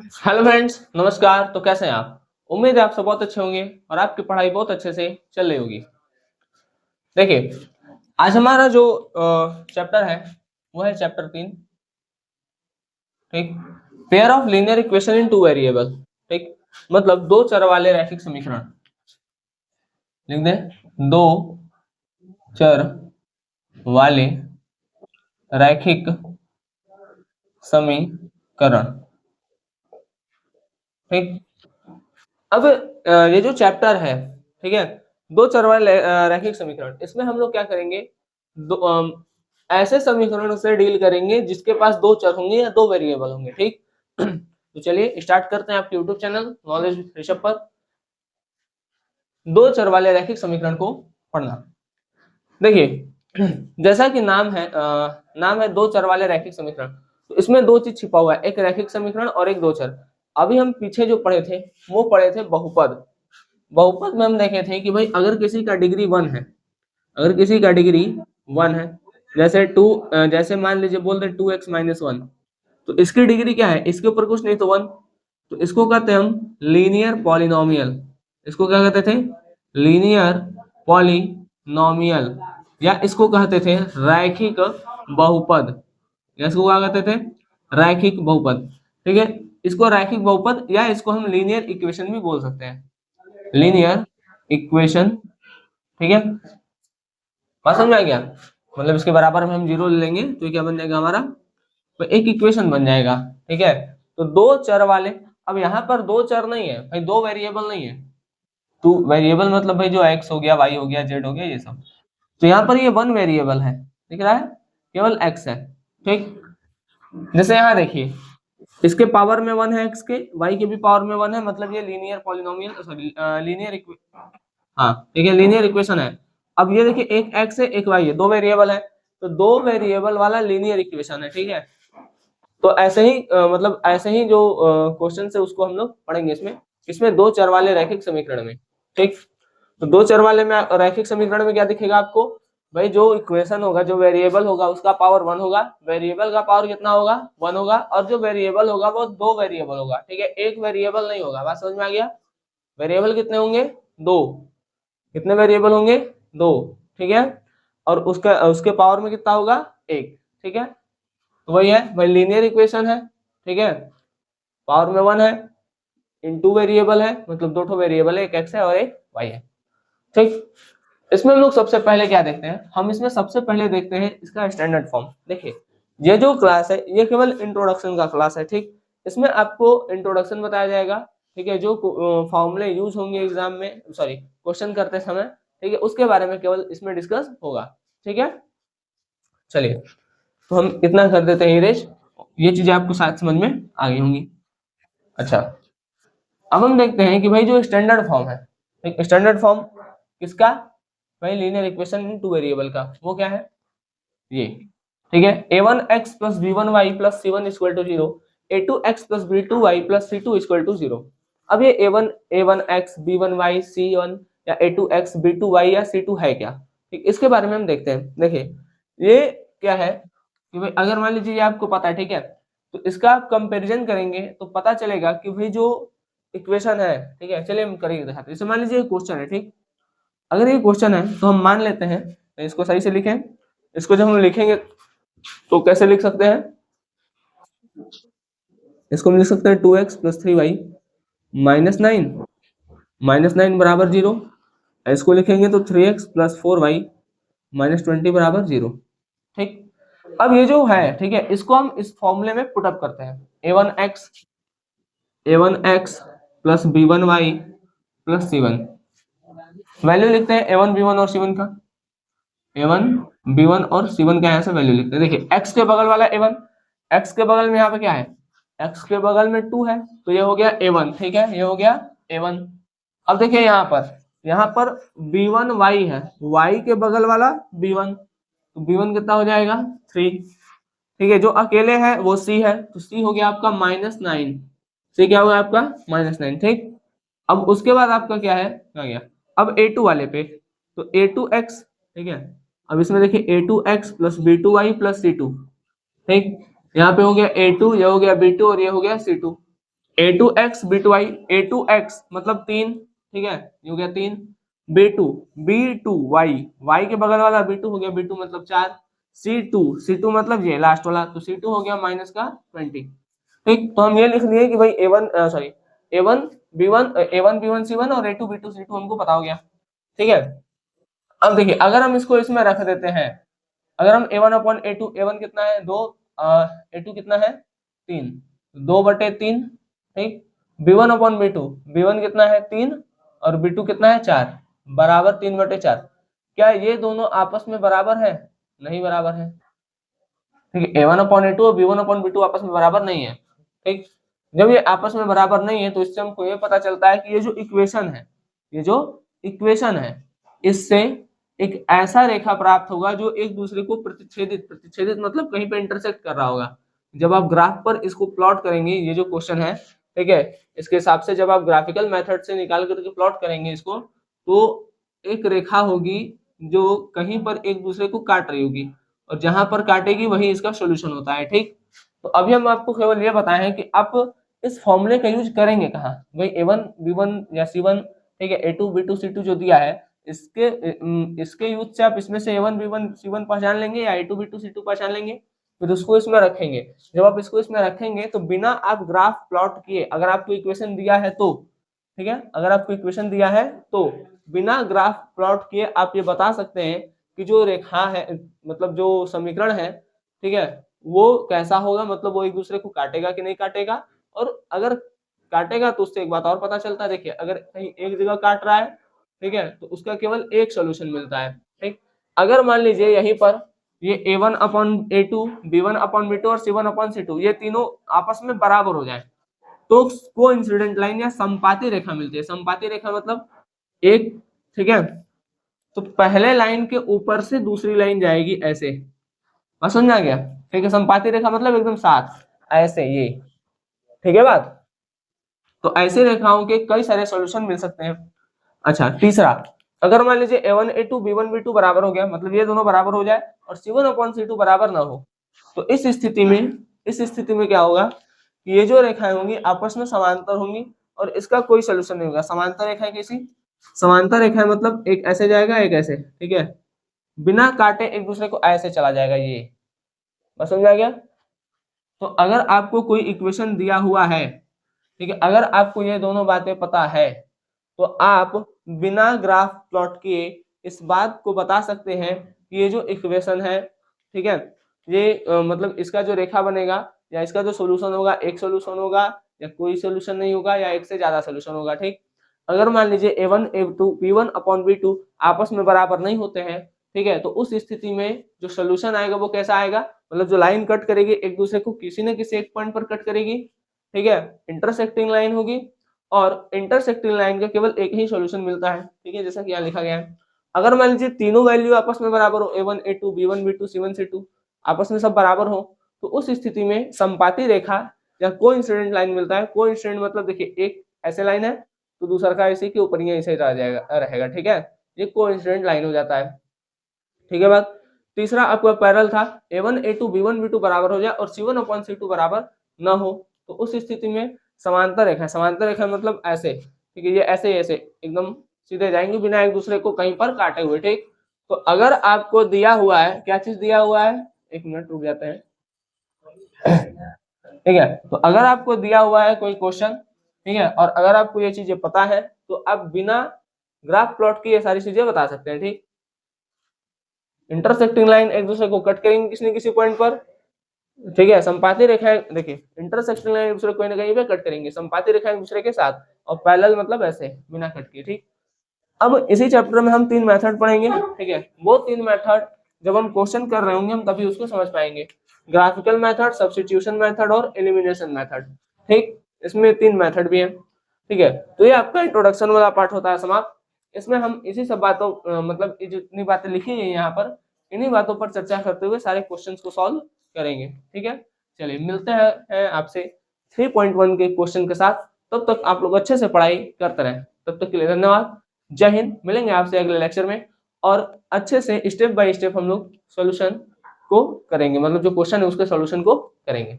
Hello friends, नमस्कार। तो कैसे हैं आप? उम्मीद है आप सब बहुत अच्छे होंगे और आपकी पढ़ाई बहुत अच्छे से चल रही होगी। देखिए, आज हमारा जो चैप्टर है वो है चैप्टर 3। ठीक, pair of linear equation in two variable. ठीक, मतलब दो चर वाले रैखिक समीकरण। लिख दें, दो चर वाले रैखिक समीकरण। ठीक, अब ये जो चैप्टर है, ठीक है, दो चर वाले रैखिक समीकरण, इसमें हम लोग क्या करेंगे? ऐसे समीकरणों से डील करेंगे जिसके पास दो चर होंगे या दो वेरिएबल होंगे। ठीक तो चलिए स्टार्ट करते हैं आपके यूट्यूब चैनल नॉलेज ऋषभ पर दो चर वाले रैखिक समीकरण को पढ़ना। देखिए, जैसा कि नाम है दो चर वाले रैखिक समीकरण। तो इसमें दो चीज छिपा हुआ है, एक रैखिक समीकरण और एक दो चर। अभी हम पीछे जो पढ़े थे वो पढ़े थे बहुपद। बहुपद में हम देखे थे कि भाई अगर किसी का डिग्री 1 है, अगर किसी का डिग्री 1 है, जैसे जैसे मान लीजिए बोल रहे 2x-1, तो इसकी डिग्री क्या है? इसके ऊपर कुछ नहीं तो 1। तो इसको कहते हैं हम लीनियर पॉलिनोमियल। इसको क्या कहते थे? लीनियर पॉलिनोमियल, या इसको कहते थे रैखिक बहुपद, या इसको क्या कहते थे? रैखिक बहुपद। ठीक है, इसको रैखिक बहुपद या इसको हम लीनियर इक्वेशन भी बोल सकते हैं, लीनियर इक्वेशन। ठीक है, बात समझ आ गया? मतलब इसके बराबर में हम जीरो ले लेंगे तो ये क्या बन जाएगा हमारा? तो एक इक्वेशन बन जाएगा। ठीक है, तो दो चर वाले, अब यहाँ पर दो चर नहीं है भाई, दो वेरिएबल नहीं है। टू वेरिएबल मतलब भाई जो एक्स हो गया, वाई हो गया, जेड हो गया, ये सब। तो यहाँ पर ये वन वेरिएबल है, दिख रहा है, केवल एक्स है। ठीक, जैसे यहाँ देखिए, इसके पावर में वन है, एक्स के वाई के भी पावर में वन है, मतलब ये लीनियर पॉलिनोमियल, सॉरी लीनियर, हाँ ठीक है, लीनियर इक्वेशन है। अब ये देखिए, एक एक्स है एक वाई है, दो वेरिएबल है, तो दो वेरिएबल वाला लीनियर इक्वेशन है। ठीक है, तो ऐसे ही मतलब ऐसे ही जो क्वेश्चन है उसको हम लोग पढ़ेंगे इसमें। इसमें दो चर वाले रैखिक समीकरण में। ठीक, तो दो चर वाले में रैखिक समीकरण में क्या दिखेगा आपको? भाई जो इक्वेशन होगा, जो वेरिएबल होगा उसका पावर 1 होगा, वेरिएबल का पावर कितना होगा? 1 होगा, और जो वेरिएबल होगा वो दो वेरिएबल होगा। ठीक है, एक वेरिएबल नहीं होगा। बात समझ में आ गया? वेरिएबल कितने होंगे? दो। कितने वेरिएबल होंगे? दो। ठीक है, और उसका उसके पावर में कितना होगा? एक। ठीक है, तो वही है, वही लीनियर इक्वेशन है। ठीक है, पावर में 1 है, इन टू वेरिएबल है, मतलब दो ठो वेरिएबल है, एक एक्स है और एक वाई है। ठीक, इसमें हम लोग सबसे पहले क्या देखते हैं? हम इसमें सबसे पहले देखते हैं इसका स्टैंडर्ड फॉर्म। देखिए, ये जो क्लास है ये केवल इंट्रोडक्शन का क्लास है। ठीक, इसमें आपको इंट्रोडक्शन बताया जाएगा। ठीक है, जो फॉर्मूले यूज होंगे एग्जाम में, सॉरी क्वेश्चन करते समय, ठीक है, उसके बारे में केवल इसमें डिस्कस होगा। ठीक है, चलिए, तो हम इतना कर देते हैं इरेज। ये चीजें आपको शायद समझ में आ गई होंगी। अच्छा, अब हम देखते हैं कि भाई जो स्टैंडर्ड फॉर्म है, एक स्टैंडर्ड फॉर्म किसका? भाई linear equation in two variable का, वो क्या है? ये। ठीक है, a1x plus b1y plus c1 equal to zero, a2x plus b2y plus c2 equal to zero. अब ये a1x b1y c1 या a2x b2y या c2 है क्या? ठीक, इसके बारे में हम देखते हैं। देखिए, ये क्या है कि भाई अगर मान लीजिए ये आपको पता है, ठीक है, तो इसका आप कंपैरिजन करेंगे तो पता चलेगा कि भाई जो इक्वेशन है, ठीक है, चलिए हम करेंगे दिखाते हैं। जैसे मान लीजिए क्वेश्चन है, ठीक, अगर ये क्वेश्चन है तो हम मान लेते हैं, तो इसको सही से लिखें। इसको जब हम लिखेंगे तो कैसे लिख सकते हैं? इसको हम लिख सकते हैं 2x प्लस 3y माइनस 9, -9 बराबर जीरो। इसको लिखेंगे तो 3x प्लस 4y माइनस 20 बराबर जीरो। ठीक, अब ये जो है, ठीक है, इसको हम इस फॉर्मूले में पुट अप करते हैं। a1x plus b1y plus c1, value लिखते हैं a1 b1 और c1 का, a1 b1 और c1 का यहाँ से वैल्यू लिखते हैं। देखिए, x के बगल वाला a1, x के बगल में यहाँ पे क्या है? x के बगल में 2 है, तो ये हो गया a1। ठीक है, ये हो गया a1। अब देखिए यहाँ पर b1y है, y के बगल वाला b1, तो b1 कितना हो जाएगा? 3। ठीक है, जो अकेले है वो c है, तो c हो गया आपका -9। c क्या हुआ आपका? -9। ठीक, अब उसके बाद आपका क्या है? आ गया अब a2 वाले पे, तो a2x, ठीक है, अब इसमें देखिए a2x plus b2y plus c2। ठीक, यहाँ पे हो गया a2, ये हो गया b2 और ये हो गया c2। a2x b2y, a2x मतलब 3, ठीक है, ये हो गया 3, b2y, y के बगल वाला b2 हो गया, b2 मतलब 4, c2 मतलब ये लास्ट वाला, तो c2 हो गया माइनस का 20। ठीक, तो हम ये लिख लिए कि भाई a1 b1 c1 और a2 b2 c2 हमको पता हो गया। ठीक है, अब देखिए अगर हम इसको इसमें रख देते हैं, अगर हम a1 अपॉन a2, a1 कितना है 2, a2 कितना है 3, 2/3, ठीक, b1 अपॉन b2, b1 कितना है 3 और b2 कितना है 4, बराबर 3/4। क्या ये दोनों आपस में बराबर है? नहीं बराबर है। ठीक है, a1 अपॉन a2 और b1 अपॉन b2 आपस में बराबर नहीं है। ठीक, जब ये आपस में बराबर नहीं है तो इससे हमको ये पता चलता है कि ये जो इक्वेशन है, ये जो इक्वेशन है, इससे एक ऐसा रेखा प्राप्त होगा जो एक दूसरे को प्रतिच्छेदित प्रतिच्छेदित मतलब कहीं पे इंटरसेक्ट कर रहा होगा। जब आप ग्राफ पर इसको प्लॉट करेंगे, ये जो क्वेश्चन है, ठीक है, इसके हिसाब से जब आप ग्राफिकल मेथड से निकाल करके प्लॉट करेंगे इसको, तो एक रेखा होगी जो कहीं पर एक दूसरे को काट रही होगी, और जहां पर काटेगी वही इसका सॉल्यूशन होता है। ठीक, तो अभी हम आपको केवल ये बताए हैं कि आप इस फॉर्मूले का यूज करेंगे कहाँ, भाई a1 b1 या c1, ठीक है, a2 b2 c2 जो दिया है, इसके यूज से आप इसमें से a1 b1 c1 पहचान लेंगे या a2 b2 c2 पहचान लेंगे, फिर उसको इसमें रखेंगे। जब आप इसको इसमें रखेंगे तो बिना आप ग्राफ प्लॉट किए, अगर आपको इक्वेशन दिया है तो, ठीक है, अगर आपको इक्वेशन दिया है तो बिना ग्राफ प्लॉट किए आप ये बता सकते हैं कि जो रेखा है, मतलब जो समीकरण है, ठीक है, वो कैसा होगा, मतलब वो एक दूसरे को काटेगा कि नहीं काटेगा। और अगर काटेगा तो उससे एक बात और पता चलता है, देखिए अगर कहीं एक जगह काट रहा है, ठीक है, तो उसका केवल एक सोल्यूशन मिलता है। ठीक, अगर मान लीजिए यहीं पर ये a1 upon a2, b1 upon b2 और c1 अपॉन c2 ये तीनों आपस में बराबर हो जाए, तो कोइंसिडेंट लाइन या संपाती रेखा मिलती है। संपाती रेखा मतलब एक, ठीक है, तो पहले लाइन के ऊपर से दूसरी लाइन जाएगी ऐसे, बस समझ आ गया। ठीक है, संपाती रेखा मतलब एकदम साथ ऐसे, ये ठीक है बात। तो ऐसे रेखाओं के कई सारे सॉल्यूशन मिल सकते हैं। अच्छा, तीसरा, अगर मान लीजिए a1 a2 b1 b2 बराबर हो गया, मतलब ये दोनों बराबर हो जाए और c1 अपॉन c2 बराबर ना हो, तो इस स्थिति में क्या होगा कि ये जो रेखाएं होंगी आपस में समांतर होंगी और इसका कोई सोल्यूशन नहीं होगा। समांतर रेखाएं कैसी? समांतर रेखाएं मतलब एक ऐसे जाएगा एक ऐसे, ठीक है, बिना काटे एक दूसरे को ऐसे चला जाएगा, ये बस समझ आ गया। तो अगर आपको कोई इक्वेशन दिया हुआ है, ठीक है, अगर आपको ये दोनों बातें पता है, तो आप बिना ग्राफ प्लॉट किए इस बात को बता सकते हैं कि ये जो इक्वेशन है, ठीक है, ये मतलब इसका जो रेखा बनेगा या इसका जो सोल्यूशन होगा, एक सोल्यूशन होगा या कोई सोल्यूशन नहीं होगा या एक से ज्यादा सोल्यूशन होगा। ठीक, अगर मान लीजिए a1 a2 b1 upon b2 आपस में बराबर नहीं होते हैं, ठीक है, तो उस स्थिति में जो सोल्यूशन आएगा वो कैसा आएगा, मतलब जो लाइन कट करेगी एक दूसरे को किसी न किसी एक पॉइंट पर कट करेगी, ठीक है, इंटरसेक्टिंग लाइन होगी, और इंटरसेक्टिंग लाइन का केवल एक ही सॉल्यूशन मिलता है। ठीक है, जैसा कि यहाँ लिखा गया है। अगर मान लीजिए तीनों वैल्यू आपस में बराबर हो, a1 a2 b1 b2 c1 c2 आपस में सब बराबर हो, तो उस स्थिति में संपाती रेखा या कोइंसिडेंट लाइन मिलता है। कोइंसिडेंट मतलब देखिए एक ऐसे लाइन है तो दूसरा का इसी के ऊपर ही ऐसे रह जाएगा रहेगा, ठीक है, ये कोइंसिडेंट लाइन हो जाता है। ठीक है बात। तीसरा आपका पैरेलल था, a1 a2 b1 b2 बराबर हो जाए और c1 अपॉन c2 बराबर ना हो, तो उस स्थिति में समांतर रेखा, समांतर रेखा मतलब ऐसे, ठीक है, ये ऐसे ऐसे एकदम सीधे जाएंगे बिना एक दूसरे को कहीं पर काटे हुए। ठीक, तो अगर आपको दिया हुआ है, क्या चीज दिया हुआ है, एक मिनट रुक जाते हैं, ठीक है, तो अगर आपको दिया हुआ है कोई क्वेश्चन, ठीक है, और अगर आपको ये चीजें पता है तो आप बिना ग्राफ प्लॉट की ये सारी चीजें बता सकते हैं। ठीक, इंटरसेक्टिंग लाइन एक दूसरे को कट करेंगे किसी न किसी पॉइंट पर, ठीक है, संपाती रेखाएं देखिए इंटरसेक्टिंग लाइन एक दूसरे को कहीं ना कहीं पे कट करेंगे, संपाती रेखाएं एक दूसरे के साथ, और पैरेलल मतलब ऐसे बिना कट किए। ठीक, अब इसी चैप्टर में हम 3 मेथड पढ़ेंगे, ठीक है, वो 3 मेथड जब हम क्वेश्चन कर रहे होंगे हम तभी उसको समझ पाएंगे। ग्राफिकल मेथड, सब्स्टिट्यूशन मेथड और एलिमिनेशन मेथड। ठीक, इसमें 3 मेथड भी है। ठीक है, तो ये आपका इंट्रोडक्शन वाला पार्ट होता है समाप्त। इसमें हम इसी सब बातों मतलब ये जितनी बातें लिखी है यहाँ पर, इन्हीं बातों पर चर्चा करते हुए सारे क्वेश्चंस को सॉल्व करेंगे। ठीक है, चलिए मिलते हैं आपसे 3.1 के क्वेश्चन के साथ। तब तक आप लोग अच्छे से पढ़ाई करते रहें। तब तक के लिए धन्यवाद। जय हिंद। मिलेंगे आपसे अगले लेक्चर में और अच्छे से स्टेप बाय स्टेप हम लोग सॉल्यूशन को करेंगे, मतलब जो क्वेश्चन है उसके सॉल्यूशन को करेंगे।